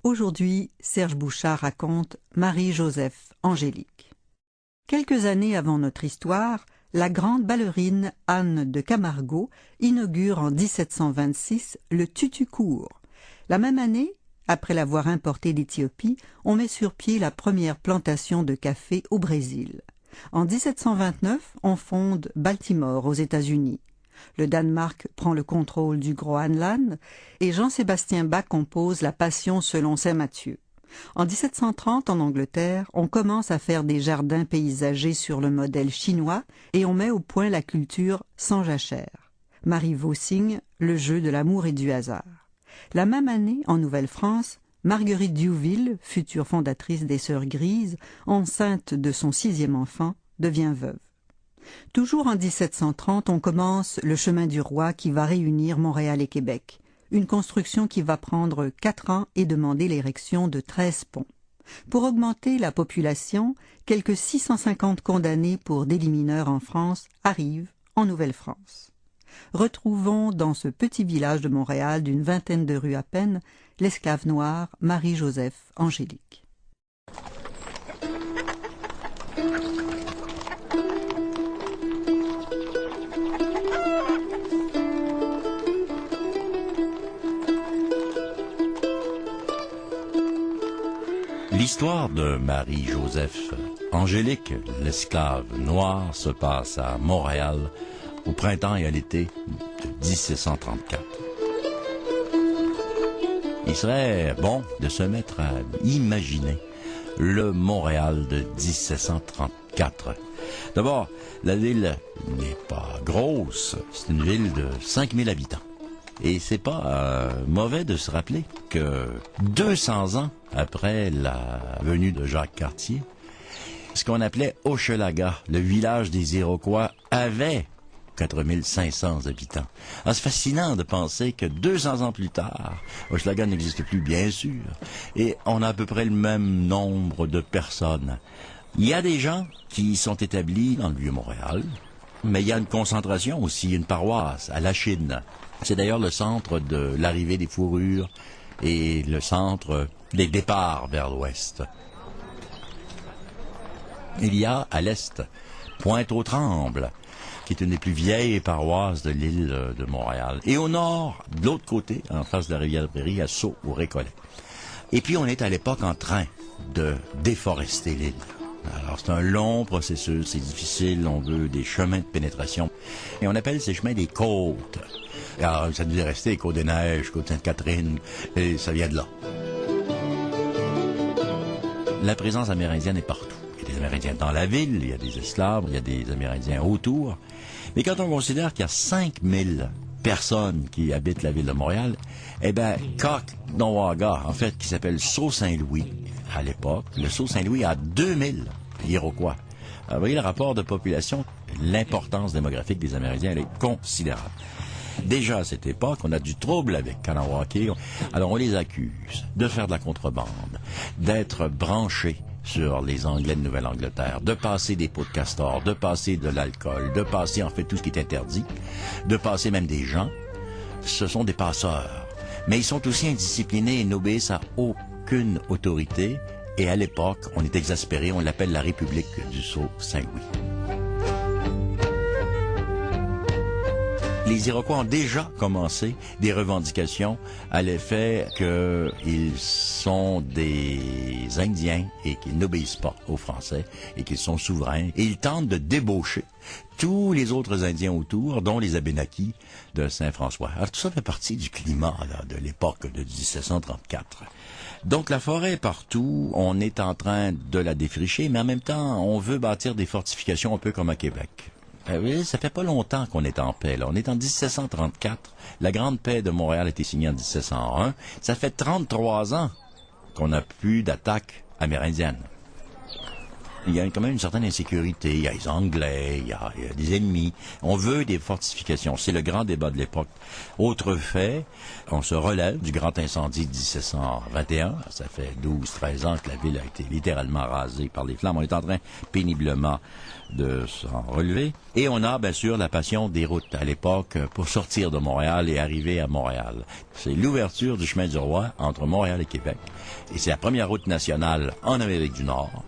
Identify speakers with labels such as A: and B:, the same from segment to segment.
A: Aujourd'hui, Serge Bouchard raconte Marie-Joseph Angélique. Quelques années avant notre histoire, la grande ballerine Anne de Camargo inaugure en 1726 le tutu-court. La même année, après l'avoir importé d'Éthiopie, on met sur pied la première plantation de café au Brésil. En 1729, on fonde Baltimore aux États-Unis. Le Danemark prend le contrôle du Groenland et Jean-Sébastien Bach compose La Passion selon saint Matthieu. En 1730, en Angleterre, on commence à faire des jardins paysagers sur le modèle chinois et on met au point la culture sans jachère. Marie Vaussigne, Le jeu de l'amour et du hasard. La même année, en Nouvelle-France, Marguerite Diouville, future fondatrice des Sœurs Grises, enceinte de son 6e enfant, devient veuve. Toujours en 1730, on commence le chemin du roi qui va réunir Montréal et Québec. Une construction qui va prendre 4 ans et demander l'érection de 13 ponts. Pour augmenter la population, quelques 650 condamnés pour délits mineurs en France arrivent en Nouvelle-France. Retrouvons dans ce petit village de Montréal d'une vingtaine de rues à peine l'esclave noire Marie-Joseph Angélique.
B: L'histoire de Marie-Joseph Angélique, l'esclave noire, se passe à Montréal au printemps et à l'été de 1734. Il serait bon de se mettre à imaginer le Montréal de 1734. D'abord, la ville n'est pas grosse, c'est une ville de 5000 habitants. Et c'est pas mauvais de se rappeler que 200 ans après la venue de Jacques Cartier, ce qu'on appelait Hochelaga, le village des Iroquois, avait 4500 habitants. Alors, c'est fascinant de penser que 200 ans plus tard, Hochelaga n'existe plus, bien sûr, et on a à peu près le même nombre de personnes. Il y a des gens qui sont établis dans le Vieux-Montréal, mais il y a une concentration aussi, une paroisse à la Chine. C'est d'ailleurs le centre de l'arrivée des fourrures et le centre des départs vers l'ouest. Il y a à l'est Pointe-aux-Trembles, qui est une des plus vieilles paroisses de l'île de Montréal. Et au nord, de l'autre côté, en face de la rivière-Prairie, à Sault ou Récollet. Et puis on est à l'époque en train de déforester l'île. Alors c'est un long processus, c'est difficile, on veut des chemins de pénétration. Et on appelle ces chemins des côtes. Alors ça nous est resté Côte des Neiges, Côte Sainte-Catherine, et ça vient de là. La présence amérindienne est partout. Il y a des Amérindiens dans la ville, il y a des esclaves, il y a des Amérindiens autour. Mais quand on considère qu'il y a 5000 personnes qui habitent la ville de Montréal, eh bien, Coq-Nowaga, en fait, qui s'appelle Sault-Saint-Louis, à l'époque, le Sault-Saint-Louis a 2000 Iroquois. Alors, vous voyez le rapport de population, l'importance démographique des Amérindiens, elle est considérable. Déjà à cette époque, on a du trouble avec Kanawake. Alors on les accuse de faire de la contrebande, d'être branchés sur les Anglais de Nouvelle-Angleterre, de passer des pots de castor, de passer de l'alcool, de passer en fait tout ce qui est interdit, de passer même des gens. Ce sont des passeurs. Mais ils sont aussi indisciplinés et n'obéissent à aucune autorité. Et à l'époque, on est exaspéré, on l'appelle la République du Sault-Saint-Louis. Les Iroquois ont déjà commencé des revendications à l'effet qu'ils sont des Indiens et qu'ils n'obéissent pas aux Français et qu'ils sont souverains. Et ils tentent de débaucher tous les autres Indiens autour, dont les Abénaquis de Saint-François. Alors tout ça fait partie du climat là, de l'époque de 1734. Donc la forêt est partout, on est en train de la défricher, mais en même temps, on veut bâtir des fortifications un peu comme à Québec. Oui, ça fait pas longtemps qu'on est en paix, là. On est en 1734. La Grande Paix de Montréal a été signée en 1701. Ça fait 33 ans qu'on n'a plus d'attaque amérindienne. Il y a quand même une certaine insécurité. Il y a les Anglais, il y a des ennemis. On veut des fortifications. C'est le grand débat de l'époque. Autre fait, on se relève du grand incendie de 1721. Ça fait 12-13 ans que la ville a été littéralement rasée par les flammes. On est en train péniblement de s'en relever. Et on a bien sûr la passion des routes à l'époque pour sortir de Montréal et arriver à Montréal. C'est l'ouverture du chemin du roi entre Montréal et Québec. Et c'est la première route nationale en Amérique du Nord.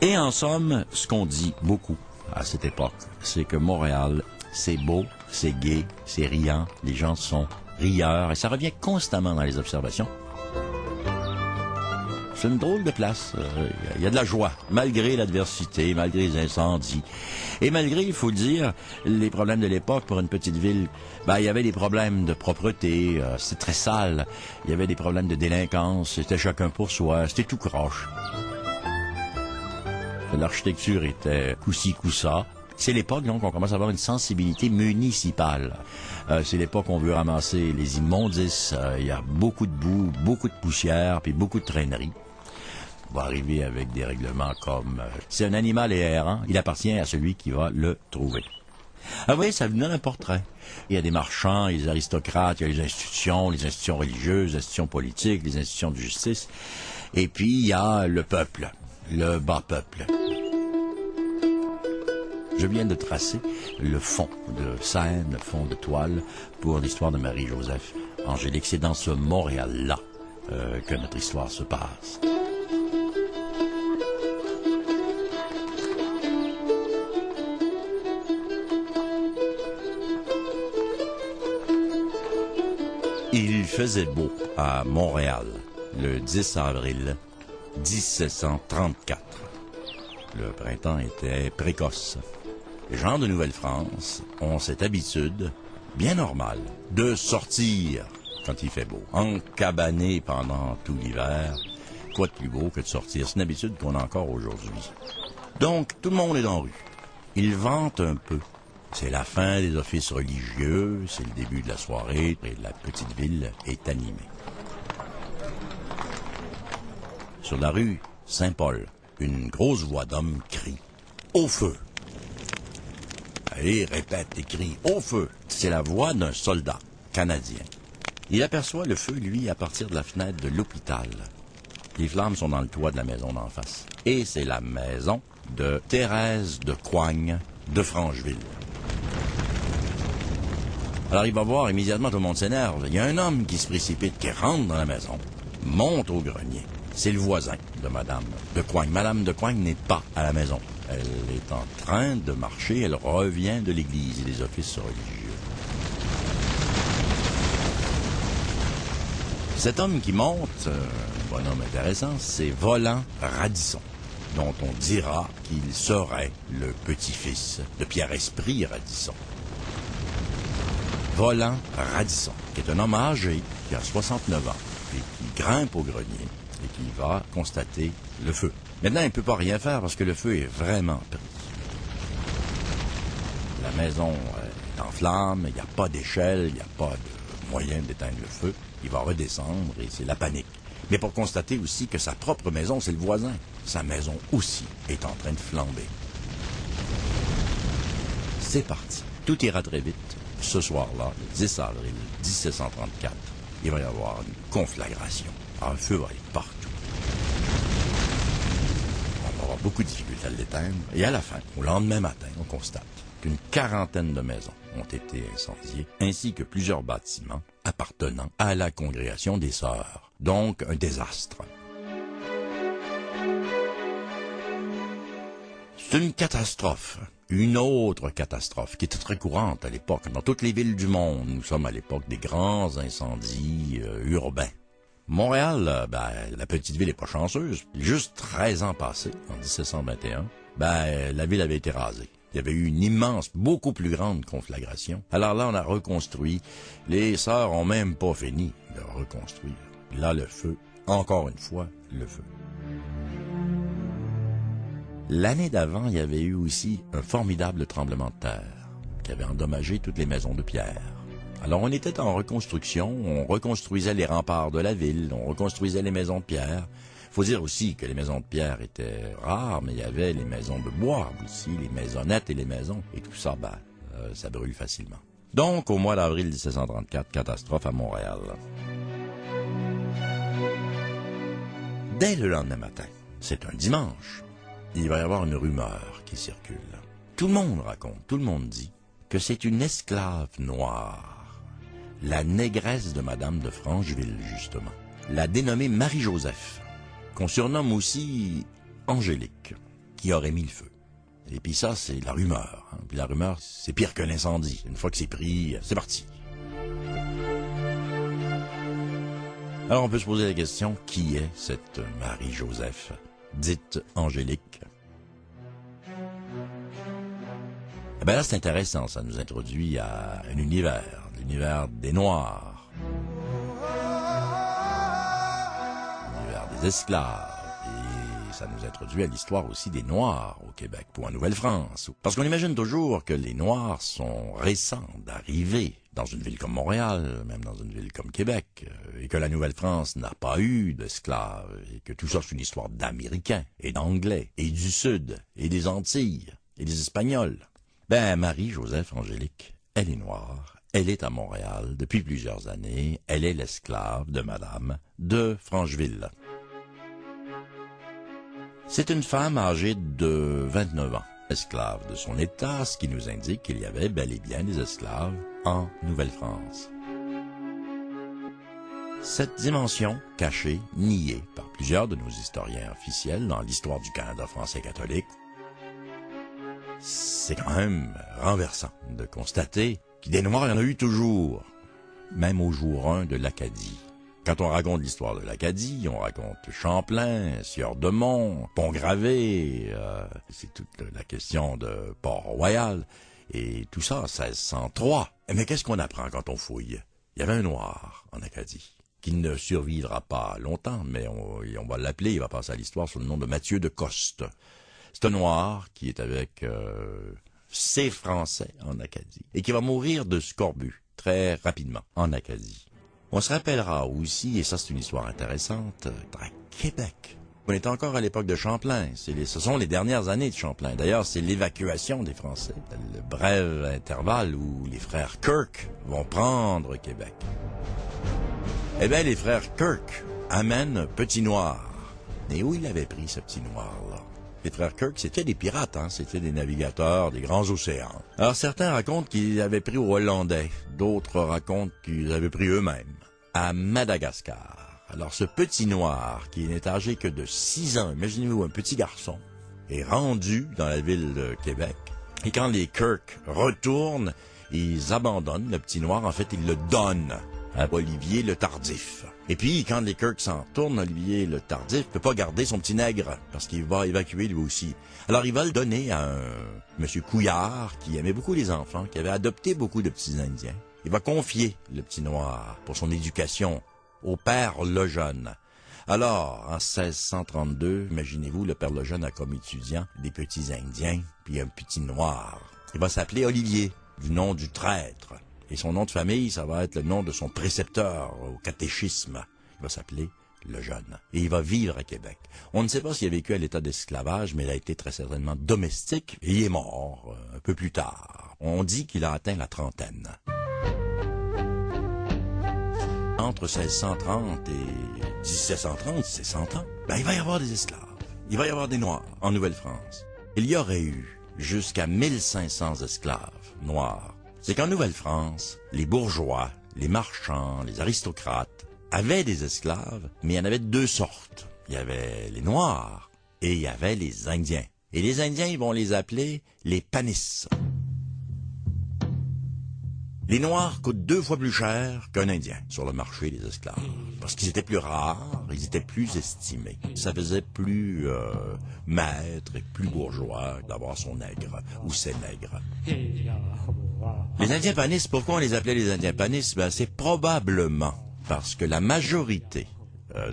B: Et en somme, ce qu'on dit beaucoup à cette époque, c'est que Montréal, c'est beau, c'est gai, c'est riant, les gens sont rieurs, et ça revient constamment dans les observations. C'est une drôle de place. Il y a de la joie, malgré l'adversité, malgré les incendies. Et malgré, il faut le dire, les problèmes de l'époque pour une petite ville, il y avait des problèmes de propreté, c'était très sale. Il y avait des problèmes de délinquance, c'était chacun pour soi, c'était tout croche. L'architecture était coup-ci, coup-ça. C'est l'époque, donc, on commence à avoir une sensibilité municipale. C'est l'époque où on veut ramasser les immondices. Il y a beaucoup de boue, beaucoup de poussière, puis beaucoup de traîneries. On va arriver avec des règlements comme si un animal est errant, il appartient à celui qui va le trouver. Ah oui, ça vous donne un portrait. Il y a des marchands, il y a des aristocrates, il y a les institutions religieuses, les institutions politiques, les institutions de justice. Et puis, il y a le peuple, le bas peuple. Je viens de tracer le fond de scène, le fond de toile pour l'histoire de Marie-Joseph Angélique. C'est dans ce Montréal-là que notre histoire se passe. Il faisait beau à Montréal le 10 avril 1734. Le printemps était précoce. Les gens de Nouvelle-France ont cette habitude, bien normale, de sortir quand il fait beau, encabaner pendant tout l'hiver. Quoi de plus beau que de sortir? C'est une habitude qu'on a encore aujourd'hui. Donc, tout le monde est dans la rue. Ils vantent un peu. C'est la fin des offices religieux, c'est le début de la soirée et la petite ville est animée. Sur la rue Saint-Paul, une grosse voix d'homme crie « Au feu !» Allez, répète et crie « Au feu !» C'est la voix d'un soldat canadien. Il aperçoit le feu, lui, à partir de la fenêtre de l'hôpital. Les flammes sont dans le toit de la maison d'en face. Et c'est la maison de Thérèse de Coigne de Francheville. Alors il va voir, immédiatement tout le monde s'énerve. Il y a un homme qui se précipite, qui rentre dans la maison, monte au grenier. C'est le voisin de Madame de Coigne. Madame de Coigne n'est pas à la maison. Elle est en train de marcher, elle revient de l'église et des offices religieux. Cet homme qui monte, un bonhomme intéressant, c'est Volant Radisson, dont on dira qu'il serait le petit-fils de Pierre-Esprit Radisson. Volant Radisson, qui est un homme âgé, qui a 69 ans, et qui grimpe au grenier et qui va constater le feu. Maintenant, il ne peut pas rien faire parce que le feu est vraiment pris. La maison est en flammes, il n'y a pas d'échelle, il n'y a pas de moyen d'éteindre le feu. Il va redescendre et c'est la panique. Mais pour constater aussi que sa propre maison, c'est le voisin. Sa maison aussi est en train de flamber. C'est parti. Tout ira très vite. Ce soir-là, le 10 avril 1734, il va y avoir une conflagration. Un feu va être partout. On va avoir beaucoup de difficultés à l'éteindre. Et à la fin, au lendemain matin, on constate qu'une quarantaine de maisons ont été incendiées, ainsi que plusieurs bâtiments appartenant à la congrégation des Sœurs. Donc, un désastre. C'est une catastrophe. Une autre catastrophe qui était très courante à l'époque, dans toutes les villes du monde. Nous sommes à l'époque des grands incendies urbains. Montréal, la petite ville n'est pas chanceuse. Juste 13 ans passés, en 1721, la ville avait été rasée. Il y avait eu une immense, beaucoup plus grande conflagration. Alors là, on a reconstruit. Les Sœurs ont même pas fini de reconstruire. Là, le feu, encore une fois, le feu. L'année d'avant, il y avait eu aussi un formidable tremblement de terre qui avait endommagé toutes les maisons de pierre. Alors on était en reconstruction, on reconstruisait les remparts de la ville, on reconstruisait les maisons de pierre Faut dire aussi que les maisons de pierre étaient rares, mais il y avait les maisons de bois aussi, les maisonnettes et les maisons. Et tout ça, ça brûle facilement. Donc, au mois d'avril 1734, catastrophe à Montréal. Dès le lendemain matin, c'est un dimanche, il va y avoir une rumeur qui circule. Tout le monde raconte, tout le monde dit que c'est une esclave noire, la négresse de Madame de Francheville, justement, la dénommée Marie-Joseph, qu'on surnomme aussi Angélique, qui aurait mis le feu. Et puis ça, c'est la rumeur. Hein. Puis la rumeur, c'est pire qu'un incendie. Une fois que c'est pris, c'est parti. Alors on peut se poser la question, qui est cette Marie-Joseph, dite Angélique? Eh bien là, c'est intéressant, ça nous introduit à un univers, l'univers des Noirs, l'univers des esclaves, et ça nous introduit à l'histoire aussi des Noirs au Québec, ou en Nouvelle-France. Parce qu'on imagine toujours que les Noirs sont récents d'arriver dans une ville comme Montréal, même dans une ville comme Québec, et que la Nouvelle-France n'a pas eu d'esclaves, et que tout ça c'est une histoire d'Américains, et d'Anglais, et du Sud, et des Antilles, et des Espagnols. Marie-Joseph Angélique, elle est noire, elle est à Montréal depuis plusieurs années, elle est l'esclave de Madame de Francheville. C'est une femme âgée de 29 ans, esclave de son état, ce qui nous indique qu'il y avait bel et bien des esclaves en Nouvelle-France. Cette dimension, cachée, niée par plusieurs de nos historiens officiels dans l'histoire du Canada français catholique, c'est quand même renversant de constater que des Noirs, il y en a eu toujours, même au jour 1 de l'Acadie. Quand on raconte l'histoire de l'Acadie, on raconte Champlain, Sieur de Mont, Pont-Gravé, c'est toute la question de Port-Royal, et tout ça, 1603. Mais qu'est-ce qu'on apprend quand on fouille? Il y avait un Noir en Acadie, qui ne survivra pas longtemps, mais on va l'appeler, il va passer à l'histoire sous le nom de Mathieu de Coste. C'est un Noir qui est avec ses Français en Acadie et qui va mourir de scorbut très rapidement en Acadie. On se rappellera aussi, et ça c'est une histoire intéressante, à Québec. On est encore à l'époque de Champlain. Ce sont les dernières années de Champlain. D'ailleurs, c'est l'évacuation des Français. Le bref intervalle où les frères Kirk vont prendre Québec. Eh bien, les frères Kirk amènent Petit Noir. Et où il avait pris ce Petit Noir-là? Les frères Kirk, c'était des pirates, hein? C'était des navigateurs des grands océans. Alors certains racontent qu'ils avaient pris aux Hollandais, d'autres racontent qu'ils avaient pris eux-mêmes, à Madagascar. Alors ce Petit Noir, qui n'est âgé que de 6 ans, imaginez-vous un petit garçon, est rendu dans la ville de Québec. Et quand les Kirk retournent, ils abandonnent le Petit Noir, en fait ils le donnent à Olivier le Tardif. Et puis, quand les Kirk s'en retournent, Olivier le Tardif peut pas garder son petit nègre, parce qu'il va évacuer lui aussi. Alors, il va le donner à un monsieur Couillard, qui aimait beaucoup les enfants, qui avait adopté beaucoup de petits Indiens. Il va confier le Petit Noir pour son éducation au père Lejeune. Alors, en 1632, imaginez-vous, le père Lejeune a comme étudiant des petits Indiens, puis un Petit Noir. Il va s'appeler Olivier, du nom du traître. Et son nom de famille, ça va être le nom de son précepteur au catéchisme. Il va s'appeler Lejeune. Et il va vivre à Québec. On ne sait pas s'il a vécu à l'état d'esclavage, mais il a été très certainement domestique. Et il est mort un peu plus tard. On dit qu'il a atteint la trentaine. Entre 1630 et 1730, c'est 100 ans, il va y avoir des esclaves. Il va y avoir des Noirs en Nouvelle-France. Il y aurait eu jusqu'à 1500 esclaves noirs. C'est qu'en Nouvelle-France, les bourgeois, les marchands, les aristocrates avaient des esclaves, mais il y en avait 2 sortes. Il y avait les Noirs et il y avait les Indiens. Et les Indiens, ils vont les appeler les panis. Les Noirs coûtent 2 fois plus cher qu'un Indien sur le marché des esclaves. Parce qu'ils étaient plus rares, ils étaient plus estimés. Ça faisait plus maître et plus bourgeois d'avoir son nègre ou ses nègres. Les Indiens panis, pourquoi on les appelait les Indiens panis? C'est probablement parce que la majorité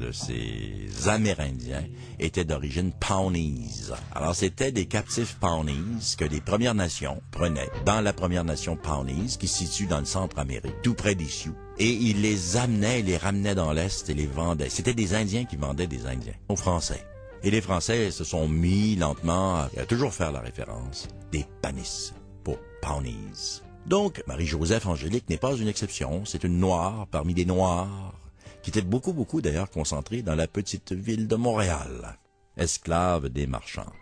B: de ces Amérindiens étaient d'origine Pawnees. Alors, c'était des captifs Pawnees que les Premières Nations prenaient dans la Première Nation Pawnees, qui se situe dans le Centre-Amérique, tout près des Sioux. Et ils les amenaient, les ramenaient dans l'Est et les vendaient. C'était des Indiens qui vendaient des Indiens aux Français. Et les Français se sont mis lentement à toujours faire la référence des Panis pour Pawnees. Donc, Marie-Joseph Angélique n'est pas une exception. C'est une Noire parmi des Noirs, qui était beaucoup d'ailleurs concentrée dans la petite ville de Montréal, esclave des marchands.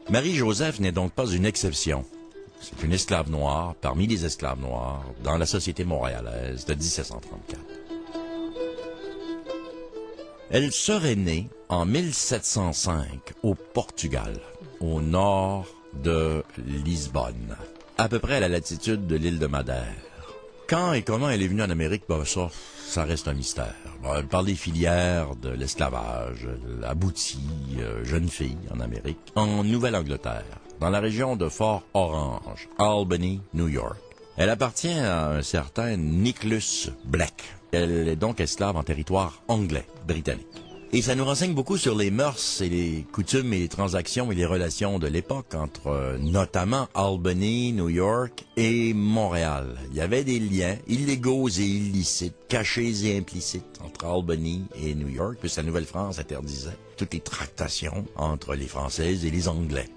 B: Marie-Joseph n'est donc pas une exception. C'est une esclave noire parmi les esclaves noirs dans la société montréalaise de 1734. Elle serait née en 1705 au Portugal, au nord de Lisbonne, à peu près à la latitude de l'île de Madère. Quand et comment elle est venue en Amérique, ça reste un mystère. Par les filières de l'esclavage, elle aboutit, jeune fille en Amérique, en Nouvelle-Angleterre, dans la région de Fort Orange, Albany, New York. Elle appartient à un certain Nicholas Black. Elle est donc esclave en territoire anglais, britannique. Et ça nous renseigne beaucoup sur les mœurs et les coutumes et les transactions et les relations de l'époque entre notamment Albany, New York et Montréal. Il y avait des liens illégaux et illicites, cachés et implicites entre Albany et New York, puisque la Nouvelle-France interdisait toutes les tractations entre les Françaises et les Anglais.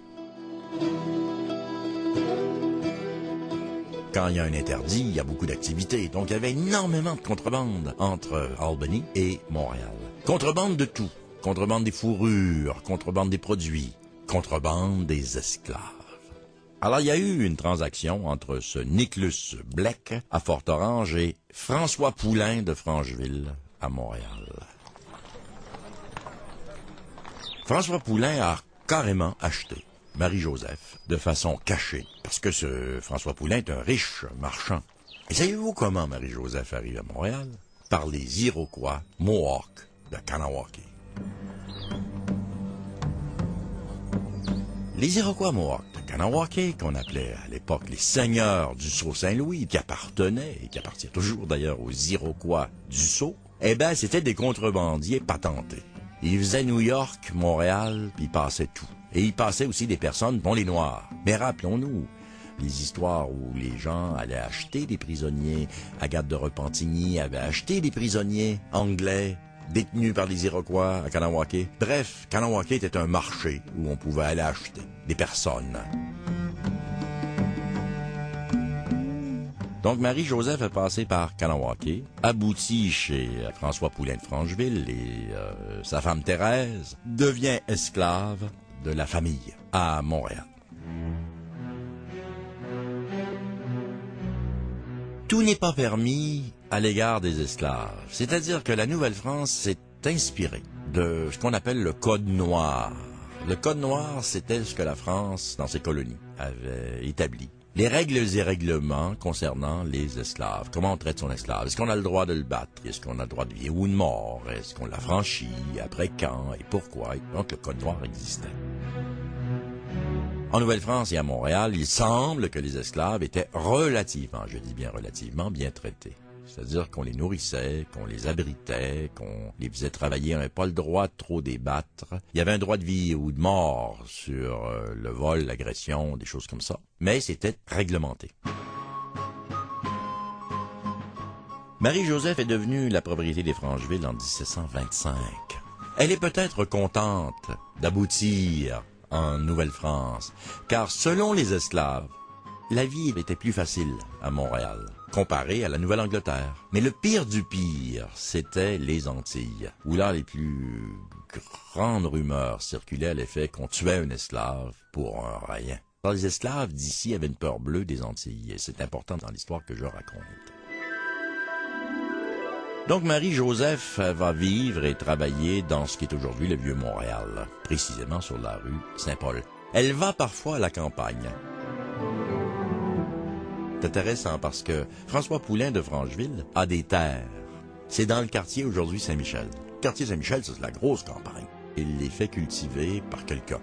B: Quand il y a un interdit, il y a beaucoup d'activités. Donc, il y avait énormément de contrebande entre Albany et Montréal. Contrebande de tout. Contrebande des fourrures, contrebande des produits, contrebande des esclaves. Alors, il y a eu une transaction entre ce Nicholas Black à Fort-Orange et François Poulain de Francheville à Montréal. François Poulain a carrément acheté Marie-Joseph de façon cachée, parce que ce François Poulain est un riche marchand. Et savez-vous comment Marie-Joseph arrive à Montréal? Par les Iroquois Mohawks de Kanawake. Les Iroquois Mohawks de Kanawake, qu'on appelait à l'époque les seigneurs du Sault-Saint-Louis, qui appartenaient, et qui appartiennent toujours d'ailleurs aux Iroquois du Sault, c'était des contrebandiers patentés. Ils faisaient New York, Montréal, puis ils passaient tout. Et il passait aussi des personnes, dont les Noirs. Mais rappelons-nous les histoires où les gens allaient acheter des prisonniers. Agathe de Repentigny avait acheté des prisonniers anglais détenus par les Iroquois à Kanawake. Bref, Kanawake était un marché où on pouvait aller acheter des personnes. Donc Marie-Joseph est passée par Kanawake, aboutit chez François Poulain de Francheville et sa femme Thérèse devient esclave de la famille à Montréal. Tout n'est pas permis à l'égard des esclaves. C'est-à-dire que la Nouvelle-France s'est inspirée de ce qu'on appelle le Code noir. Le Code noir, c'était ce que la France, dans ses colonies, avait établi. Les règles et règlements concernant les esclaves. Comment on traite son esclave? Est-ce qu'on a le droit de le battre? Est-ce qu'on a le droit de vie ou de mort? Est-ce qu'on l'a franchi? Après quand? Et pourquoi? Donc le Code noir existait. En Nouvelle-France et à Montréal, il semble que les esclaves étaient relativement, je dis bien relativement, bien traités. C'est-à-dire qu'on les nourrissait, qu'on les abritait, qu'on les faisait travailler, on n'avait pas le droit de trop débattre. Il y avait un droit de vie ou de mort sur le vol, l'agression, des choses comme ça. Mais c'était réglementé. Marie-Joseph est devenue la propriété des Francheville en 1725. Elle est peut-être contente d'aboutir en Nouvelle-France, car selon les esclaves, la vie était plus facile à Montréal, comparée à la Nouvelle-Angleterre. Mais le pire du pire, c'était les Antilles, où là les plus grandes rumeurs circulaient à l'effet qu'on tuait un esclave pour un rien. Alors, les esclaves d'ici avaient une peur bleue des Antilles, et c'est important dans l'histoire que je raconte. Donc Marie-Joseph va vivre et travailler dans ce qui est aujourd'hui le Vieux-Montréal, précisément sur la rue Saint-Paul. Elle va parfois à la campagne. C'est intéressant parce que François Poulain de Francheville a des terres. C'est dans le quartier aujourd'hui Saint-Michel. Le quartier Saint-Michel, c'est la grosse campagne. Il les fait cultiver par quelqu'un.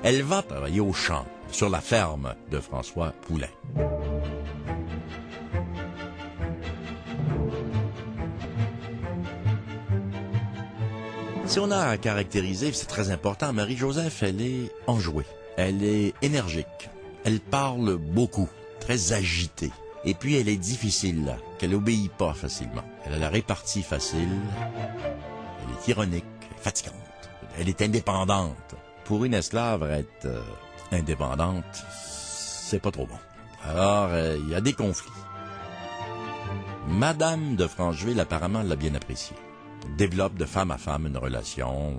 B: Elle va travailler au champ, sur la ferme de François Poulain. Si on a à caractériser, c'est très important, Marie-Joseph, elle est enjouée, elle est énergique, elle parle beaucoup, très agitée. Et puis elle est difficile, qu'elle obéit pas facilement. Elle a la répartie facile, elle est ironique, fatigante, elle est indépendante. Pour une esclave, être indépendante, c'est pas trop bon. Alors, il y a des conflits. Madame de Francheville, apparemment, l'a bien apprécié. Développe de femme à femme une relation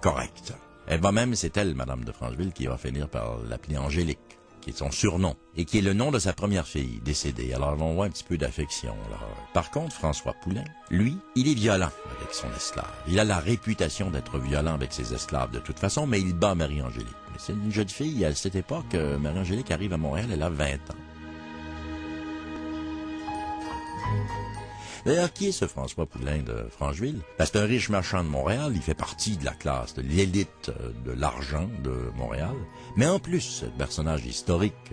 B: correcte. Elle va même, c'est elle, Madame de Francheville, qui va finir par l'appeler Angélique, qui est son surnom, et qui est le nom de sa première fille, décédée. Alors, on voit un petit peu d'affection, là. Par contre, François Poulain, lui, il est violent avec son esclave. Il a la réputation d'être violent avec ses esclaves de toute façon, mais il bat Marie-Angélique. Mais c'est une jeune fille, à cette époque, Marie-Angélique arrive à Montréal, elle a 20 ans. D'ailleurs, qui est ce François Poulain de Francheville? C'est un riche marchand de Montréal, il fait partie de la classe, de l'élite de l'argent de Montréal. Mais en plus, ce personnage historique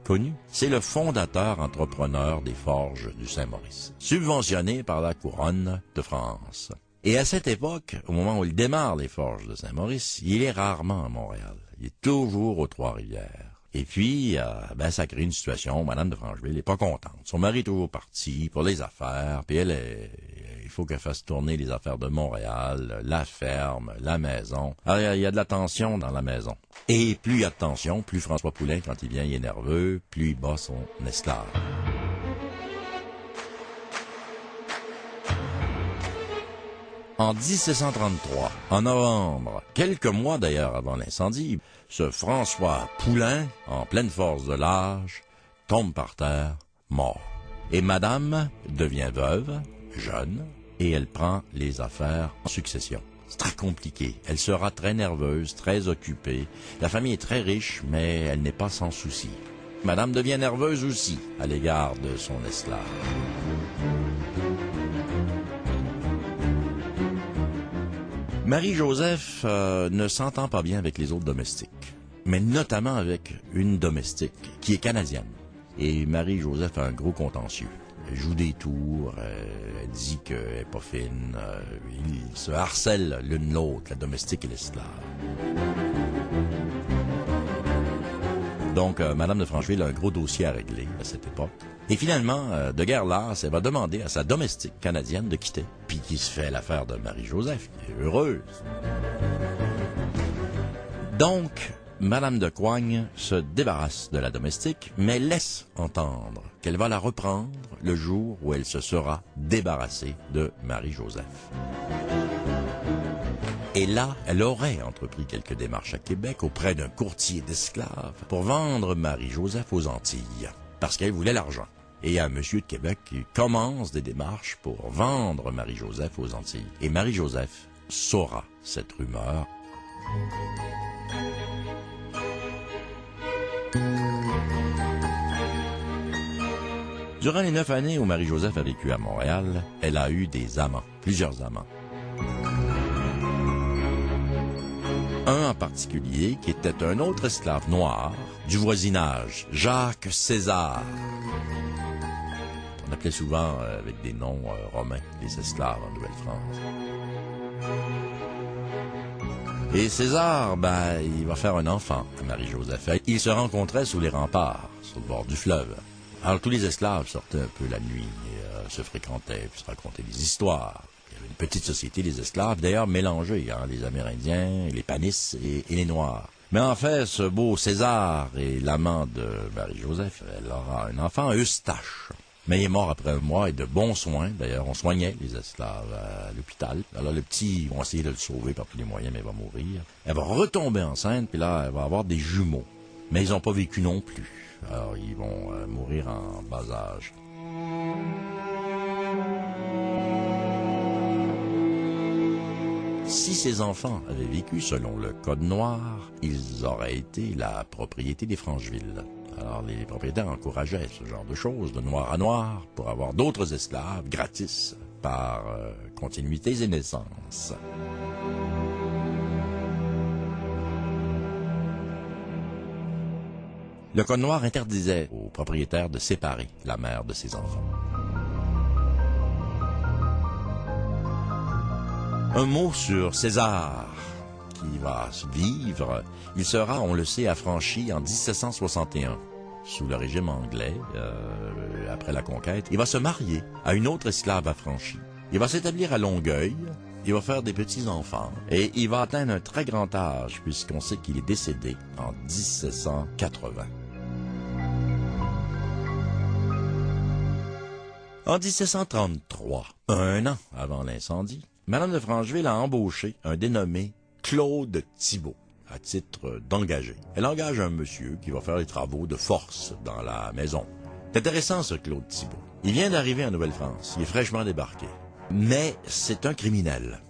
B: connu, c'est le fondateur entrepreneur des forges du Saint-Maurice, subventionné par la couronne de France. Et à cette époque, au moment où il démarre les forges de Saint-Maurice, il est rarement à Montréal. Il est toujours aux Trois-Rivières. Et puis, ça crée une situation où Madame de Francheville n'est pas contente. Son mari est toujours parti pour les affaires, puis il faut qu'elle fasse tourner les affaires de Montréal, la ferme, la maison. Alors, il y a de la tension dans la maison. Et plus il y a de tension, plus François Poulain, quand il vient, il est nerveux, plus il bat son esclave. En 1733, en novembre, quelques mois d'ailleurs avant l'incendie, ce François Poulain, en pleine force de l'âge, tombe par terre, mort. Et Madame devient veuve, jeune, et elle prend les affaires en succession. C'est très compliqué. Elle sera très nerveuse, très occupée. La famille est très riche, mais elle n'est pas sans souci. Madame devient nerveuse aussi à l'égard de son esclave. Marie-Joseph ne s'entend pas bien avec les autres domestiques, mais notamment avec une domestique qui est canadienne. Et Marie-Joseph a un gros contentieux. Elle joue des tours, elle dit qu'elle n'est pas fine, ils se harcèlent l'une l'autre, la domestique et l'esclave. Donc, Madame de Francheville a un gros dossier à régler à cette époque. Et finalement, de guerre lasse, elle va demander à sa domestique canadienne de quitter, puis qui se fait l'affaire de Marie-Joseph, qui est heureuse. Donc, Madame de Coigne se débarrasse de la domestique, mais laisse entendre qu'elle va la reprendre le jour où elle se sera débarrassée de Marie-Joseph. Et là, elle aurait entrepris quelques démarches à Québec auprès d'un courtier d'esclaves pour vendre Marie-Joseph aux Antilles, parce qu'elle voulait l'argent. Et il y a un monsieur de Québec qui commence des démarches pour vendre Marie-Joseph aux Antilles. Et Marie-Joseph saura cette rumeur. Durant les 9 années où Marie-Joseph a vécu à Montréal, elle a eu des amants, plusieurs amants. Un en particulier qui était un autre esclave noir du voisinage, Jacques César. On appelait souvent avec des noms romains les esclaves en Nouvelle-France. Et César, il va faire un enfant à Marie-Joseph. Ils se rencontraient sous les remparts, sur le bord du fleuve. Alors tous les esclaves sortaient un peu la nuit et se fréquentaient, puis se racontaient des histoires. Il y avait une petite société des esclaves, d'ailleurs mélangée, les Amérindiens, les Panis et les Noirs. Mais en fait, ce beau César est l'amant de Marie-Joseph. Elle aura un enfant, Eustache. Mais il est mort après un mois et de bons soins. D'ailleurs, on soignait les esclaves à l'hôpital. Alors le petit, ils vont essayer de le sauver par tous les moyens, mais il va mourir. Elle va retomber enceinte, puis là, elle va avoir des jumeaux. Mais ils n'ont pas vécu non plus. Alors, ils vont mourir en bas âge. Si ces enfants avaient vécu selon le Code noir, ils auraient été la propriété des Francheville. Alors, les propriétaires encourageaient ce genre de choses, de noir à noir, pour avoir d'autres esclaves gratis, par continuités et naissances. Le Code noir interdisait aux propriétaires de séparer la mère de ses enfants. Un mot sur César, qui va vivre. Il sera, on le sait, affranchi en 1761, sous le régime anglais, après la conquête. Il va se marier à une autre esclave affranchie. Il va s'établir à Longueuil, il va faire des petits-enfants, et il va atteindre un très grand âge, puisqu'on sait qu'il est décédé en 1780. En 1733, un an avant l'incendie, Madame de Francheville a embauché un dénommé Claude Thibault, à titre d'engagé. Elle engage un monsieur qui va faire les travaux de force dans la maison. C'est intéressant, ce Claude Thibault. Il vient d'arriver en Nouvelle-France. Il est fraîchement débarqué. Mais c'est un criminel.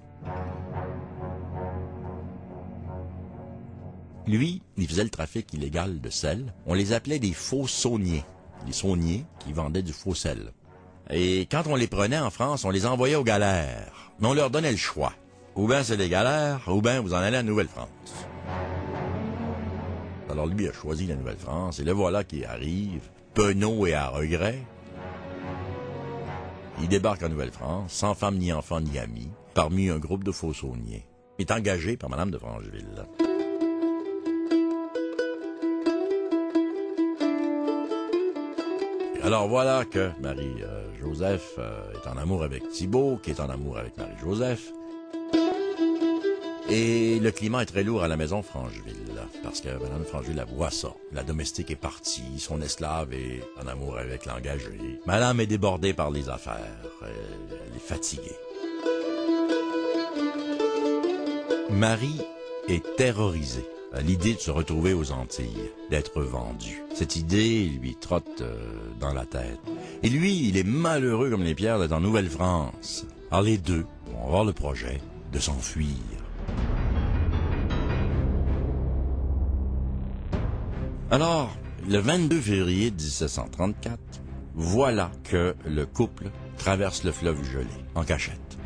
B: Lui, il faisait le trafic illégal de sel. On les appelait des faux sauniers. Les sauniers qui vendaient du faux sel. Et quand on les prenait en France, on les envoyait aux galères. Mais on leur donnait le choix. Ou bien c'est les galères, ou bien vous en allez à Nouvelle-France. Alors lui a choisi la Nouvelle-France, et le voilà qui arrive, penaud et à regret. Il débarque en Nouvelle-France, sans femme ni enfant ni amis, parmi un groupe de faux sauniers. Il est engagé par Madame de Francheville. Alors voilà que Marie-Joseph est en amour avec Thibault, qui est en amour avec Marie-Joseph. Et le climat est très lourd à la maison Francheville, parce que Madame Francheville voit ça. La domestique est partie, son esclave est en amour avec l'engagé. Madame est débordée par les affaires, elle est fatiguée. Marie est terrorisée à l'idée de se retrouver aux Antilles, d'être vendue. Cette idée lui trotte dans la tête. Et lui, il est malheureux comme les pierres d'être en Nouvelle-France. Alors les deux vont avoir le projet de s'enfuir. Alors, le 22 février 1734, voilà que le couple traverse le fleuve gelé, en cachette.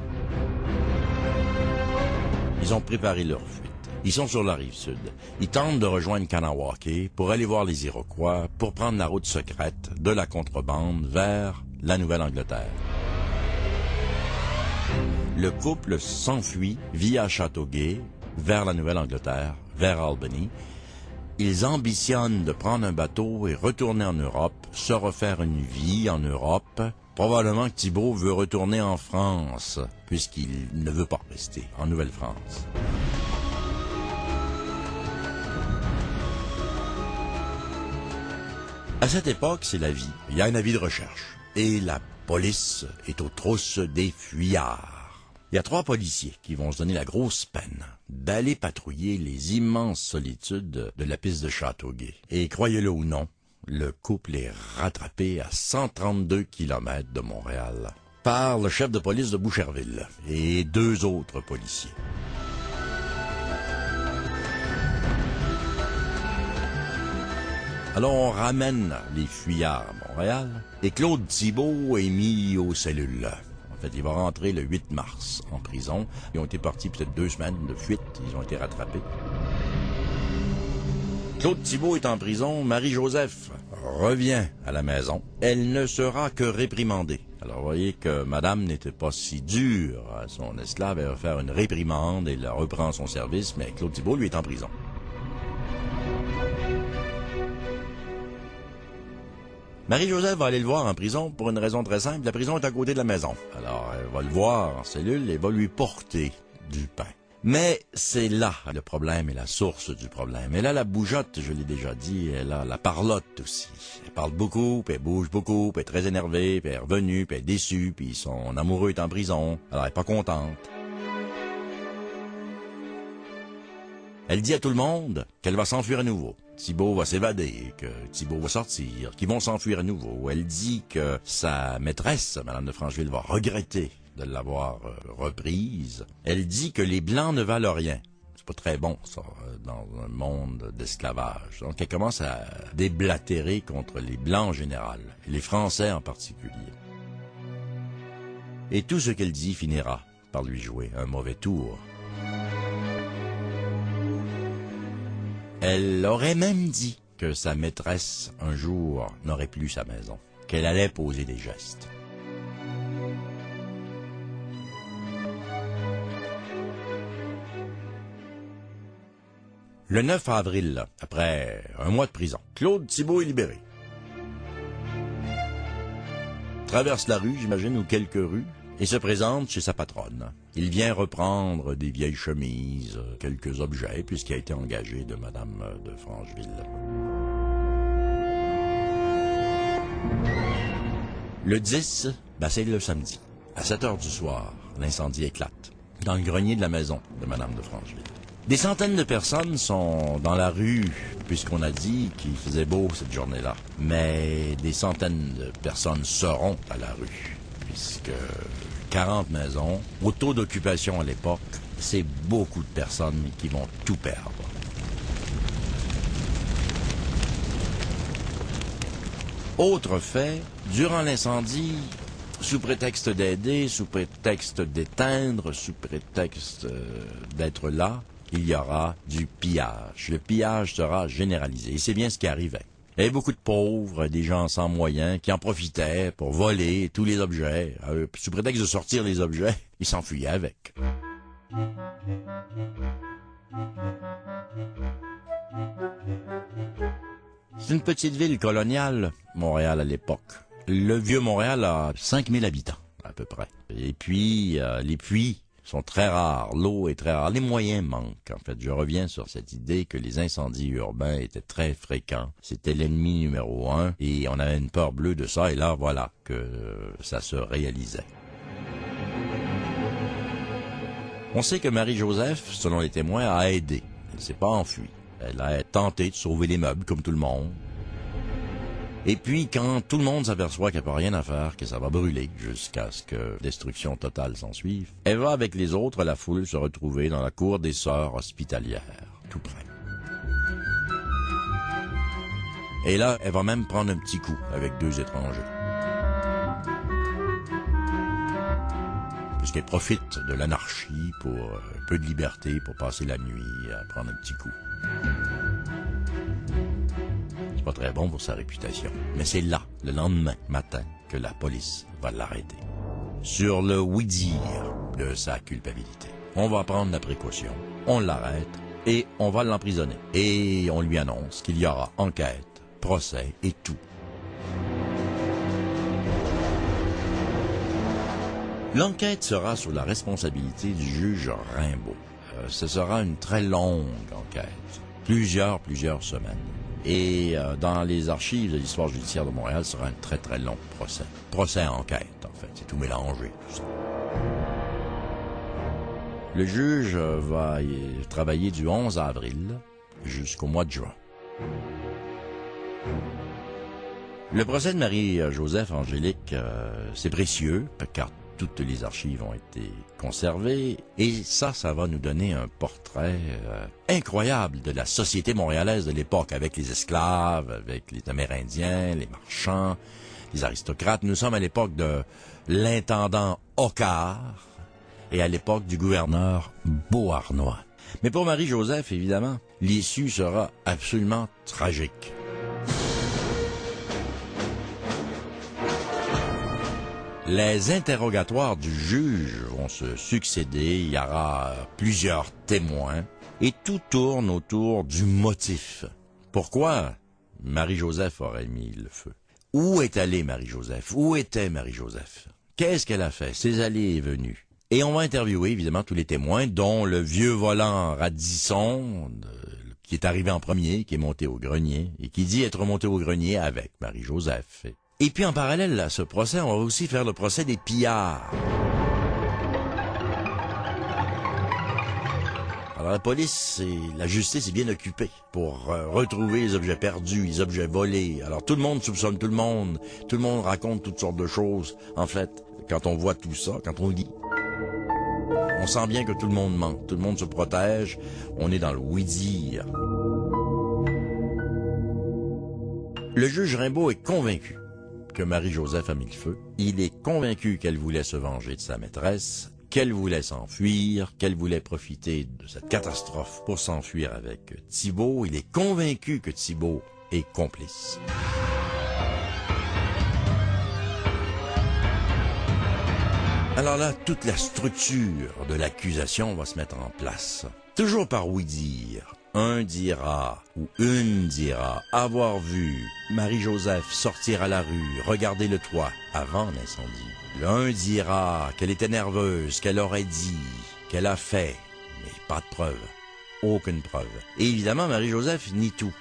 B: Ils ont préparé leur fuite. Ils sont sur la rive sud. Ils tentent de rejoindre Kanawake pour aller voir les Iroquois, pour prendre la route secrète de la contrebande vers la Nouvelle-Angleterre. Le couple s'enfuit via Châteauguay vers la Nouvelle-Angleterre, vers Albany. Ils ambitionnent de prendre un bateau et retourner en Europe, se refaire une vie en Europe. Probablement que Thibault veut retourner en France, puisqu'il ne veut pas rester en Nouvelle-France. À cette époque, c'est la vie. Il y a un avis de recherche. Et la police est aux trousses des fuyards. Il y a 3 policiers qui vont se donner la grosse peine d'aller patrouiller les immenses solitudes de la piste de Châteauguay. Et croyez-le ou non, le couple est rattrapé à 132 km de Montréal par le chef de police de Boucherville et 2 autres policiers. Alors on ramène les fuyards à Montréal et Claude Thibault est mis aux cellules. En fait, il va rentrer le 8 mars en prison. Ils ont été partis peut-être 2 semaines de fuite. Ils ont été rattrapés. Claude Thibault est en prison. Marie-Joseph revient à la maison. Elle ne sera que réprimandée. Alors, vous voyez que madame n'était pas si dure. Son esclave, elle va faire une réprimande et la reprend son service, mais Claude Thibault, lui, est en prison. Marie-Joseph va aller le voir en prison pour une raison très simple. La prison est à côté de la maison. Alors, elle va le voir en cellule et va lui porter du pain. Mais c'est là le problème et la source du problème. Elle a la bougeotte, je l'ai déjà dit, elle a la parlotte aussi. Elle parle beaucoup, puis elle bouge beaucoup, puis elle est très énervée, puis elle est revenue, puis elle est déçue, puis son amoureux est en prison. Alors, elle est pas contente. Elle dit à tout le monde qu'elle va s'enfuir à nouveau. Thibault va s'évader, que Thibault va sortir, qu'ils vont s'enfuir à nouveau. Elle dit que sa maîtresse, Madame de Francheville, va regretter de l'avoir reprise. Elle dit que les Blancs ne valent rien. C'est pas très bon, ça, dans un monde d'esclavage. Donc elle commence à déblatérer contre les Blancs en général, et les Français en particulier. Et tout ce qu'elle dit finira par lui jouer un mauvais tour. Elle aurait même dit que sa maîtresse, un jour, n'aurait plus sa maison, qu'elle allait poser des gestes. Le 9 avril, après un mois de prison, Claude Thibault est libéré. Traverse la rue, j'imagine, ou quelques rues, et se présente chez sa patronne. Il vient reprendre des vieilles chemises, quelques objets, puisqu'il a été engagé de Madame de Francheville. Le 10, c'est le samedi. À 7 heures du soir, l'incendie éclate, dans le grenier de la maison de Madame de Francheville. Des centaines de personnes sont dans la rue, puisqu'on a dit qu'il faisait beau cette journée-là. Mais des centaines de personnes seront à la rue, puisque 40 maisons, au taux d'occupation à l'époque, c'est beaucoup de personnes qui vont tout perdre. Autre fait, durant l'incendie, sous prétexte d'aider, sous prétexte d'éteindre, sous prétexte d'être là, il y aura du pillage. Le pillage sera généralisé. Et c'est bien ce qui arrivait. Il y avait beaucoup de pauvres, des gens sans moyens, qui en profitaient pour voler tous les objets. Sous prétexte de sortir les objets, ils s'enfuyaient avec. C'est une petite ville coloniale, Montréal à l'époque. Le vieux Montréal a 5000 habitants, à peu près. Et puis, les puits sont très rares, l'eau est très rare, les moyens manquent. En fait, je reviens sur cette idée que les incendies urbains étaient très fréquents. C'était l'ennemi numéro 1 et on avait une peur bleue de ça et là, voilà, que ça se réalisait. On sait que Marie-Joseph, selon les témoins, a aidé. Elle ne s'est pas enfuie. Elle a tenté de sauver les meubles comme tout le monde. Et puis, quand tout le monde s'aperçoit qu'il n'y a pas rien à faire, que ça va brûler jusqu'à ce que destruction totale s'ensuive, elle va avec les autres, la foule, se retrouver dans la cour des sœurs hospitalières, tout près. Et là, elle va même prendre un petit coup avec 2 étrangers. Puisqu'elle profite de l'anarchie pour un peu de liberté, pour passer la nuit, à prendre un petit coup. C'est pas très bon pour sa réputation. Mais c'est là, le lendemain matin, que la police va l'arrêter. Sur le oui-dire de sa culpabilité. On va prendre la précaution, on l'arrête et on va l'emprisonner. Et on lui annonce qu'il y aura enquête, procès et tout. L'enquête sera sous la responsabilité du juge Rimbaud. Ce sera une très longue enquête. Plusieurs semaines. Et dans les archives de l'histoire judiciaire de Montréal, ce sera un très très long procès. Procès-enquête, en fait. C'est tout mélangé, tout ça. Le juge va y travailler du 11 avril jusqu'au mois de juin. Le procès de Marie-Joseph Angélique, c'est précieux, car toutes les archives ont été conservées, et ça va nous donner un portrait incroyable de la société montréalaise de l'époque, avec les esclaves, avec les Amérindiens, les marchands, les aristocrates. Nous sommes à l'époque de l'intendant Hocquart et à l'époque du gouverneur Beauharnois. Mais pour Marie-Joseph, évidemment, l'issue sera absolument tragique. Les interrogatoires du juge vont se succéder, il y aura plusieurs témoins, et tout tourne autour du motif. Pourquoi Marie-Joseph aurait mis le feu? Où est allée Marie-Joseph? Où était Marie-Joseph? Qu'est-ce qu'elle a fait? Ses allées et venues. Et on va interviewer évidemment tous les témoins, dont le vieux volant Radisson, qui est arrivé en premier, qui est monté au grenier, et qui dit être monté au grenier avec Marie-Joseph. Et puis en parallèle à ce procès, on va aussi faire le procès des pillards. Alors la police et la justice est bien occupée pour retrouver les objets perdus, les objets volés. Alors tout le monde soupçonne tout le monde raconte toutes sortes de choses. En fait, quand on voit tout ça, quand on lit, on sent bien que tout le monde ment, tout le monde se protège, on est dans le oui-dire. Le juge Rimbaud est convaincu que Marie-Joseph a mis le feu. Il est convaincu qu'elle voulait se venger de sa maîtresse, qu'elle voulait s'enfuir, qu'elle voulait profiter de cette catastrophe pour s'enfuir avec Thibault. Il est convaincu que Thibault et complice. Alors là, toute la structure de l'accusation va se mettre en place. Toujours par oui-dire. Un dira ou une dira avoir vu Marie-Joseph sortir à la rue, regarder le toit avant l'incendie. L'un dira qu'elle était nerveuse, qu'elle aurait dit, qu'elle a fait, mais pas de preuve. Aucune preuve. Et évidemment, Marie-Joseph nie tout.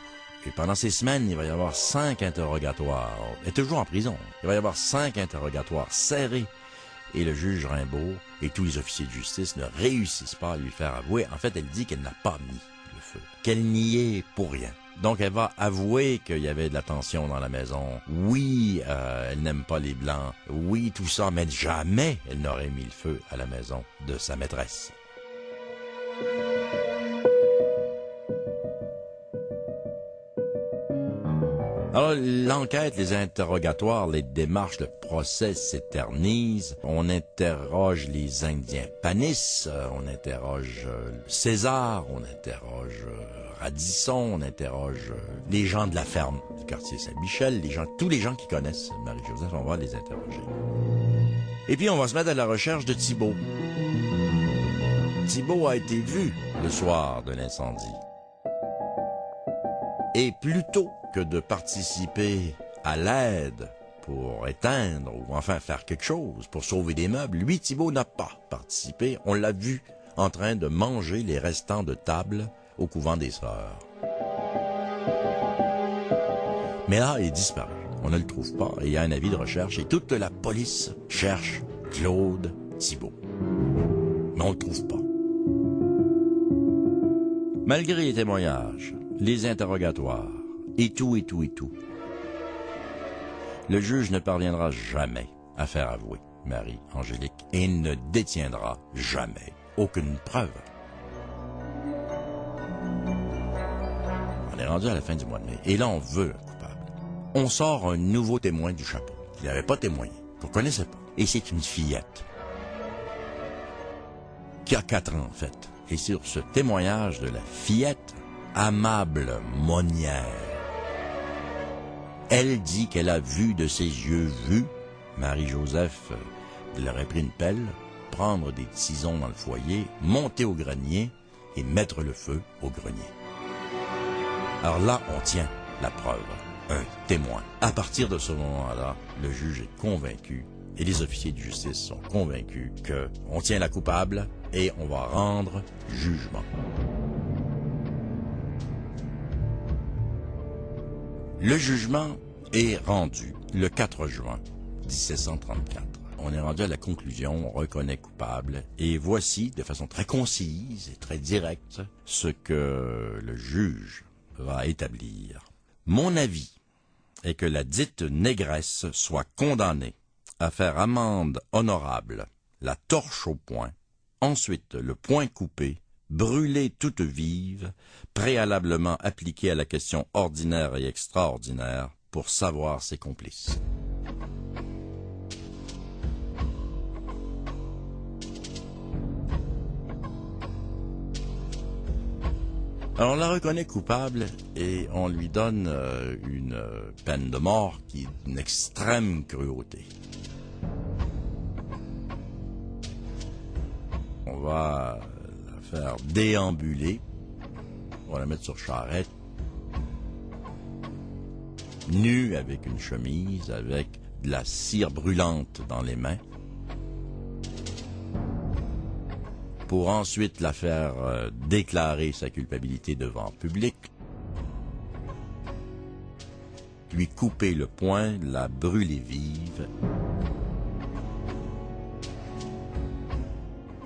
B: Et pendant ces semaines, il va y avoir 5 interrogatoires. Elle est toujours en prison. Il va y avoir 5 interrogatoires serrés. Et le juge Rimbaud et tous les officiers de justice ne réussissent pas à lui faire avouer. En fait, elle dit qu'elle n'a pas mis le feu, qu'elle n'y est pour rien. Donc, elle va avouer qu'il y avait de la tension dans la maison. Oui, elle n'aime pas les Blancs. Oui, tout ça, mais jamais elle n'aurait mis le feu à la maison de sa maîtresse. Alors, l'enquête, les interrogatoires, les démarches, le procès s'éternise. On interroge les Indiens Panis, on interroge César, on interroge Radisson, on interroge les gens de la ferme du quartier Saint-Michel, tous les gens qui connaissent Marie-Joseph, on va les interroger. Et puis, on va se mettre à la recherche de Thibault. Thibault a été vu le soir de l'incendie. Et plutôt que de participer à l'aide pour éteindre ou enfin faire quelque chose pour sauver des meubles, lui, Thibault, n'a pas participé. On l'a vu en train de manger les restants de table au couvent des Sœurs. Mais là, il est disparu. On ne le trouve pas et il y a un avis de recherche et toute la police cherche Claude Thibault. Mais on ne le trouve pas. Malgré les témoignages, les interrogatoires, et tout. Le juge ne parviendra jamais à faire avouer Marie-Angélique et ne détiendra jamais aucune preuve. On est rendu à la fin du mois de mai, et là on veut un coupable. On sort un nouveau témoin du chapeau, qui n'avait pas témoigné, qu'on ne connaissait pas, et c'est une fillette, qui a 4 ans en fait. Et sur ce témoignage de la fillette, Amable Monnière, elle dit qu'elle a vu de ses yeux vus Marie-Joseph, elle aurait pris une pelle, prendre des tisons dans le foyer, monter au grenier et mettre le feu au grenier. Alors là, on tient la preuve, un témoin. À partir de ce moment-là, le juge est convaincu et les officiers de justice sont convaincus qu'on tient la coupable et on va rendre jugement. Le jugement est rendu le 4 juin 1734. On est rendu à la conclusion, on reconnaît coupable, et voici, de façon très concise et très directe, ce que le juge va établir. Mon avis est que la dite négresse soit condamnée à faire amende honorable, la torche au poing, ensuite le poing coupé, brûlée toute vive, préalablement appliquée à la question ordinaire et extraordinaire pour savoir ses complices. Alors on la reconnaît coupable et on lui donne une peine de mort qui est d'une extrême cruauté. On va la faire déambuler, on va la mettre sur charrette, nue avec une chemise, avec de la cire brûlante dans les mains, pour ensuite la faire déclarer sa culpabilité devant public, lui couper le poing, la brûler vive.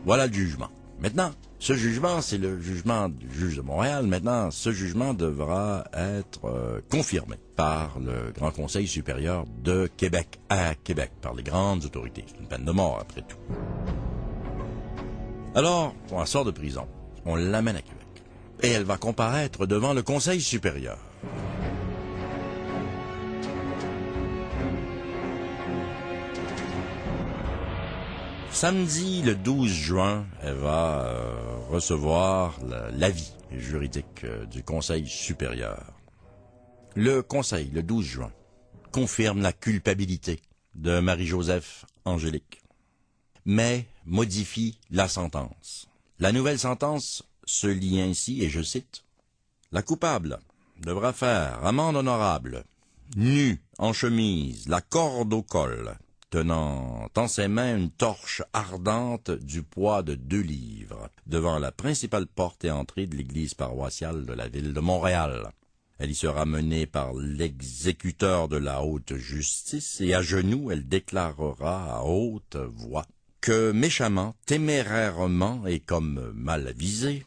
B: Voilà le jugement. Maintenant, ce jugement, c'est le jugement du juge de Montréal. Maintenant, ce jugement devra être confirmé par le Grand Conseil supérieur de Québec, à Québec, par les grandes autorités. C'est une peine de mort, après tout. Alors, on la sort de prison, on l'amène à Québec, et elle va comparaître devant le Conseil supérieur. Samedi, le 12 juin, elle va recevoir l'avis juridique du Conseil supérieur. Le Conseil, le 12 juin, confirme la culpabilité de Marie-Joseph Angélique, mais modifie la sentence. La nouvelle sentence se lit ainsi, et je cite, « La coupable devra faire amende honorable, nue, en chemise, la corde au col, tenant en ses mains une torche ardente du poids de 2 livres, devant la principale porte et entrée de l'église paroissiale de la ville de Montréal. Elle y sera menée par l'exécuteur de la haute justice, et à genoux elle déclarera à haute voix que méchamment, témérairement et comme mal avisée,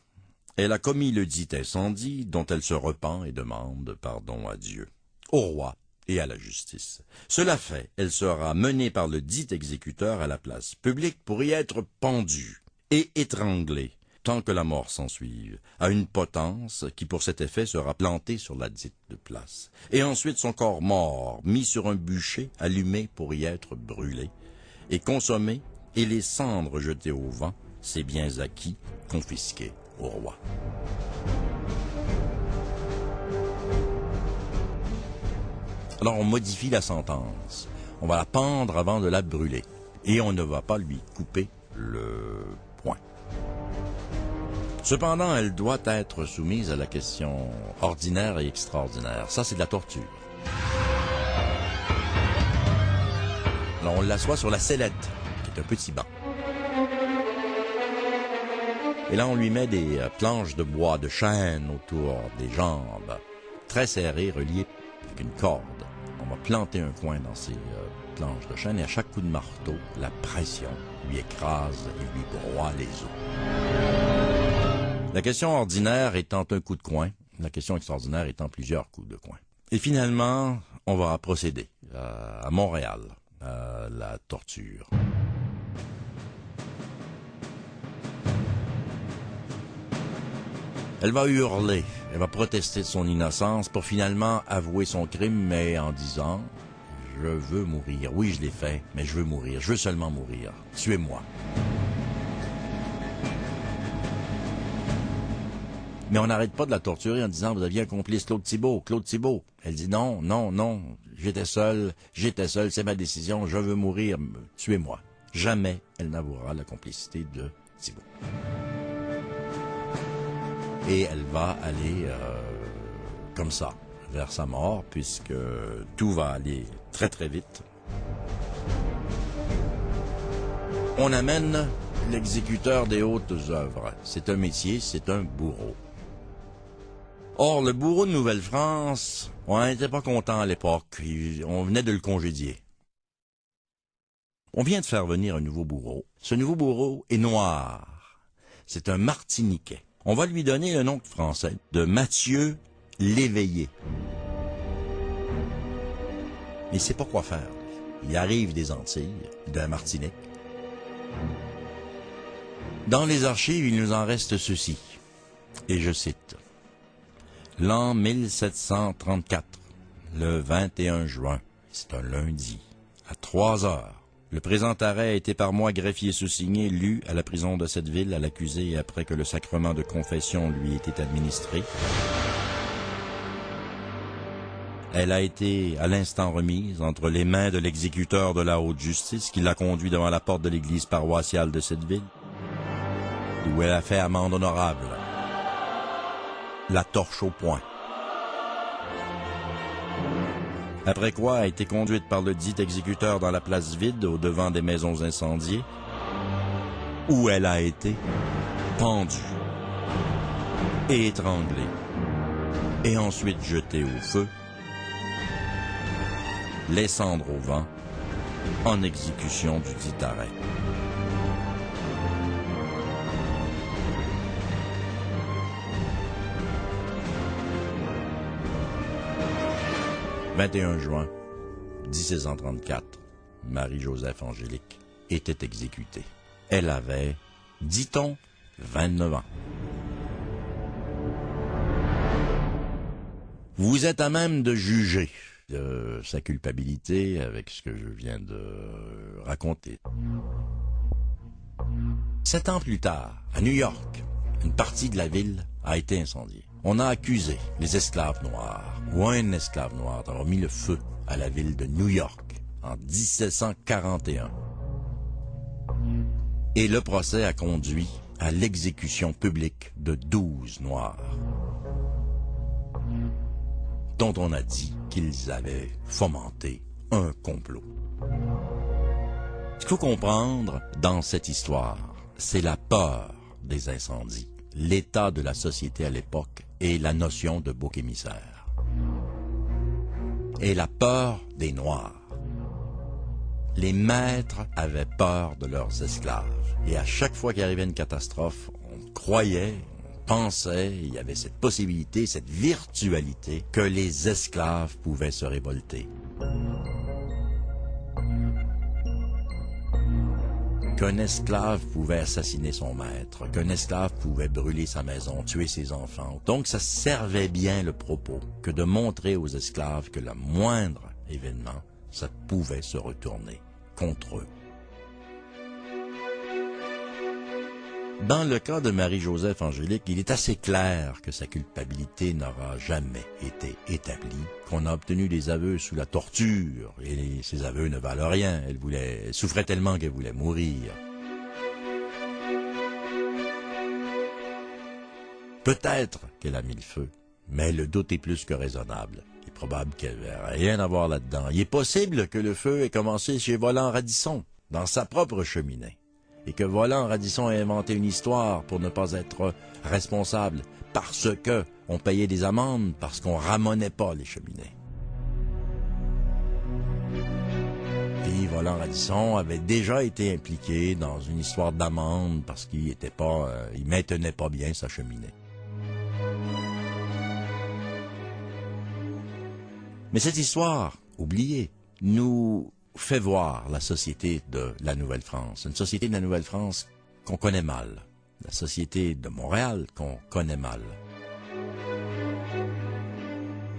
B: elle a commis le dit incendie dont elle se repent et demande pardon à Dieu, au roi et à la justice. Cela fait, elle sera menée par le dit exécuteur à la place publique pour y être pendue et étranglée, tant que la mort s'ensuive, à une potence qui pour cet effet sera plantée sur la dite place. Et ensuite son corps mort, mis sur un bûcher, allumé pour y être brûlé, et consommé, et les cendres jetées au vent, ses biens acquis, confisqués au roi. Alors on modifie la sentence. On va la pendre avant de la brûler. Et on ne va pas lui couper le poing. Cependant, elle doit être soumise à la question ordinaire et extraordinaire. Ça, c'est de la torture. Alors on l'assoit sur la sellette, qui est un petit banc. Et là, on lui met des planches de bois, de chêne autour des jambes, très serrées, reliées avec une corde. On va planter un coin dans ces planches de chêne et à chaque coup de marteau, la pression lui écrase et lui broie les os. La question ordinaire étant un coup de coin, la question extraordinaire étant plusieurs coups de coin. Et finalement, on va procéder à Montréal, à la torture. Elle va hurler, elle va protester de son innocence pour finalement avouer son crime, mais en disant « Je veux mourir. Oui, je l'ai fait, mais je veux mourir. Je veux seulement mourir. Tuez-moi. » Mais on n'arrête pas de la torturer en disant « Vous aviez un complice, Claude Thibault. Claude Thibault. » Elle dit « Non, non, non. J'étais seul, c'est ma décision. Je veux mourir. Tuez-moi. » Jamais elle n'avouera la complicité de Thibault. Et elle va aller comme ça, vers sa mort, puisque tout va aller très très vite. On amène l'exécuteur des hautes œuvres. C'est un métier, c'est un bourreau. Or, le bourreau de Nouvelle-France, on n'était pas content à l'époque. On venait de le congédier. On vient de faire venir un nouveau bourreau. Ce nouveau bourreau est noir. C'est un Martiniquais. On va lui donner le nom français de Mathieu Léveillé. Mais il ne sait pas quoi faire. Il arrive des Antilles, de la Martinique. Dans les archives, il nous en reste ceci. Et je cite. L'an 1734, le 21 juin, c'est un lundi, à 3 heures. Le présent arrêt a été par moi, greffier sous-signé, lu à la prison de cette ville à l'accusé et après que le sacrement de confession lui ait été administré. Elle a été à l'instant remise entre les mains de l'exécuteur de la haute justice qui l'a conduit devant la porte de l'église paroissiale de cette ville, où elle a fait amende honorable, la torche au poing. Après quoi a été conduite par le dit exécuteur dans la place vide au-devant des maisons incendiées, où elle a été pendue et étranglée, et ensuite jetée au feu, les cendres au vent, en exécution du dit arrêt. « 21 juin 1734, Marie-Joseph Angélique était exécutée. Elle avait, dit-on, 29 ans. Vous êtes à même de juger de sa culpabilité avec ce que je viens de raconter. 7 ans plus tard, à New York, une partie de la ville a été incendiée. On a accusé les esclaves noirs, ou un esclave noir, d'avoir mis le feu à la ville de New York en 1741. Et le procès a conduit à l'exécution publique de 12 Noirs, dont on a dit qu'ils avaient fomenté un complot. Ce qu'il faut comprendre dans cette histoire, c'est la peur des incendies, l'état de la société à l'époque et la notion de bouc émissaire. Et la peur des Noirs. Les maîtres avaient peur de leurs esclaves. Et à chaque fois qu'il arrivait une catastrophe, on croyait, on pensait, il y avait cette possibilité, cette virtualité que les esclaves pouvaient se révolter. Qu'un esclave pouvait assassiner son maître, qu'un esclave pouvait brûler sa maison, tuer ses enfants. Donc ça servait bien le propos que de montrer aux esclaves que le moindre événement, ça pouvait se retourner contre eux. Dans le cas de Marie-Joseph Angélique, il est assez clair que sa culpabilité n'aura jamais été établie, qu'on a obtenu des aveux sous la torture, et ces aveux ne valent rien. Elle souffrait tellement qu'elle voulait mourir. Peut-être qu'elle a mis le feu, mais le doute est plus que raisonnable. Il est probable qu'elle n'avait rien à voir là-dedans. Il est possible que le feu ait commencé chez Voland Radisson, dans sa propre cheminée, et que Voland Radisson ait inventé une histoire pour ne pas être responsable, parce que on payait des amendes, parce qu'on ramonait pas les cheminées. Et Voland Radisson avait déjà été impliqué dans une histoire d'amende parce qu'il il maintenait pas bien sa cheminée. Mais cette histoire, oubliée, nous fait voir la société de la Nouvelle-France. Une société de la Nouvelle-France qu'on connaît mal. La société de Montréal qu'on connaît mal.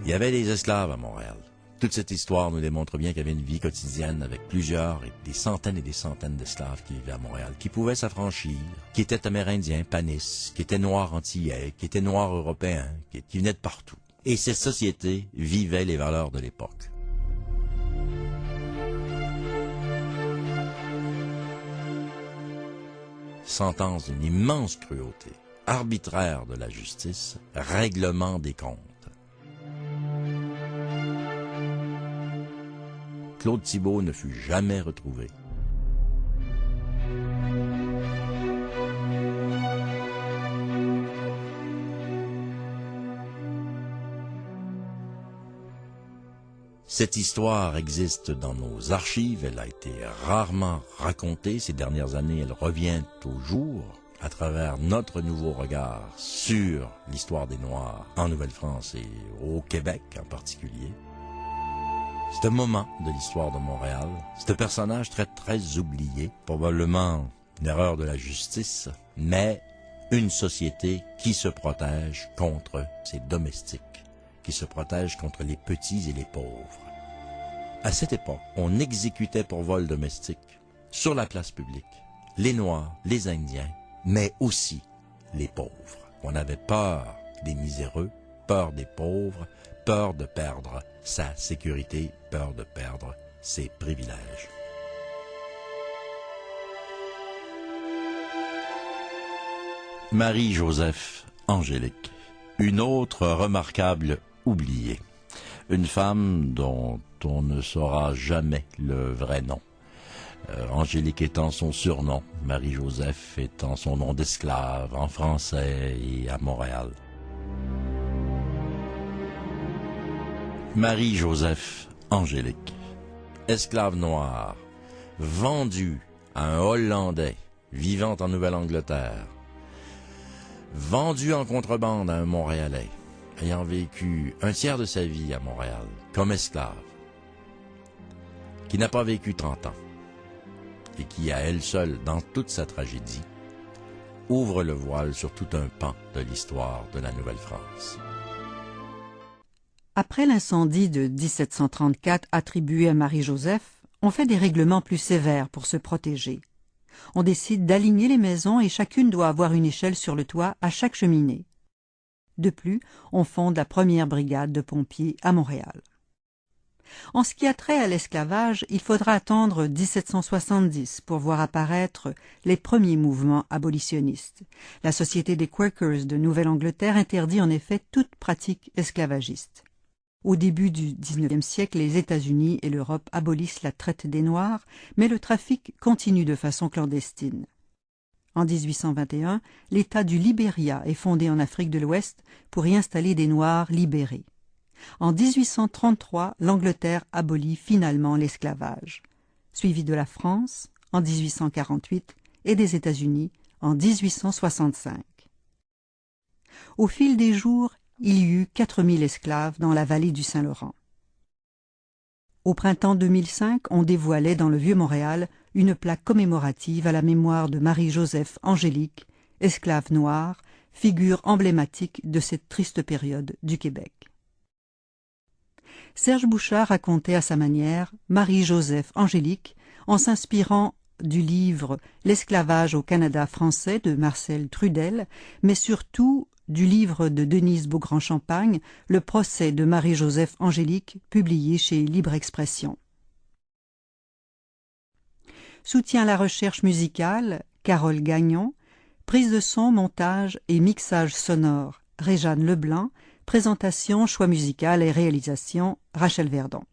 B: Il y avait des esclaves à Montréal. Toute cette histoire nous démontre bien qu'il y avait une vie quotidienne avec plusieurs et des centaines d'esclaves qui vivaient à Montréal, qui pouvaient s'affranchir, qui étaient amérindiens, panis, qui étaient noirs antillais, qui étaient noirs européens, qui venaient de partout. Et cette société vivait les valeurs de l'époque. Sentence d'une immense cruauté, arbitraire de la justice, règlement des comptes. Claude Thibault ne fut jamais retrouvé. Cette histoire existe dans nos archives, elle a été rarement racontée. Ces dernières années, elle revient au jour à travers notre nouveau regard sur l'histoire des Noirs en Nouvelle-France et au Québec en particulier. C'est un moment de l'histoire de Montréal. C'est un personnage très oublié, probablement une erreur de la justice, mais une société qui se protège contre ses domestiques, qui se protège contre les petits et les pauvres. À cette époque, on exécutait pour vol domestique, sur la place publique, les Noirs, les Indiens, mais aussi les pauvres. On avait peur des miséreux, peur des pauvres, peur de perdre sa sécurité, peur de perdre ses privilèges. Marie-Joseph Angélique, une autre remarquable oubliée. Une femme dont on ne saura jamais le vrai nom. Angélique étant son surnom, Marie-Joseph étant son nom d'esclave en français et à Montréal. Marie-Joseph Angélique, esclave noire, vendue à un Hollandais vivant en Nouvelle-Angleterre, vendue en contrebande à un Montréalais, ayant vécu un tiers de sa vie à Montréal comme esclave, qui n'a pas vécu 30 ans, et qui, à elle seule, dans toute sa tragédie, ouvre le voile sur tout un pan de l'histoire de la Nouvelle-France.
A: Après l'incendie de 1734 attribué à Marie-Joseph, on fait des règlements plus sévères pour se protéger. On décide d'aligner les maisons et chacune doit avoir une échelle sur le toit à chaque cheminée. De plus, on fonde la première brigade de pompiers à Montréal. En ce qui a trait à l'esclavage, il faudra attendre 1770 pour voir apparaître les premiers mouvements abolitionnistes. La Société des Quakers de Nouvelle-Angleterre interdit en effet toute pratique esclavagiste. Au début du XIXe siècle, les États-Unis et l'Europe abolissent la traite des Noirs, mais le trafic continue de façon clandestine. En 1821, l'État du Libéria est fondé en Afrique de l'Ouest pour y installer des Noirs libérés. En 1833, l'Angleterre abolit finalement l'esclavage, suivi de la France en 1848 et des États-Unis en 1865. Au fil des jours, il y eut 4000 esclaves dans la vallée du Saint-Laurent. Au printemps 2005, on dévoilait dans le Vieux-Montréal une plaque commémorative à la mémoire de Marie-Joseph Angélique, esclave noire, figure emblématique de cette triste période du Québec. Serge Bouchard racontait à sa manière Marie-Joseph Angélique en s'inspirant du livre « L'esclavage au Canada français » de Marcel Trudel, mais surtout du livre de Denise Beaugrand-Champagne, « Le procès de Marie-Joseph Angélique » publié chez Libre Expression. Soutient la recherche musicale, Carole Gagnon. Prise de son, montage et mixage sonore, Réjeanne Leblanc. Présentation, choix musical et réalisation, Rachel Verdon.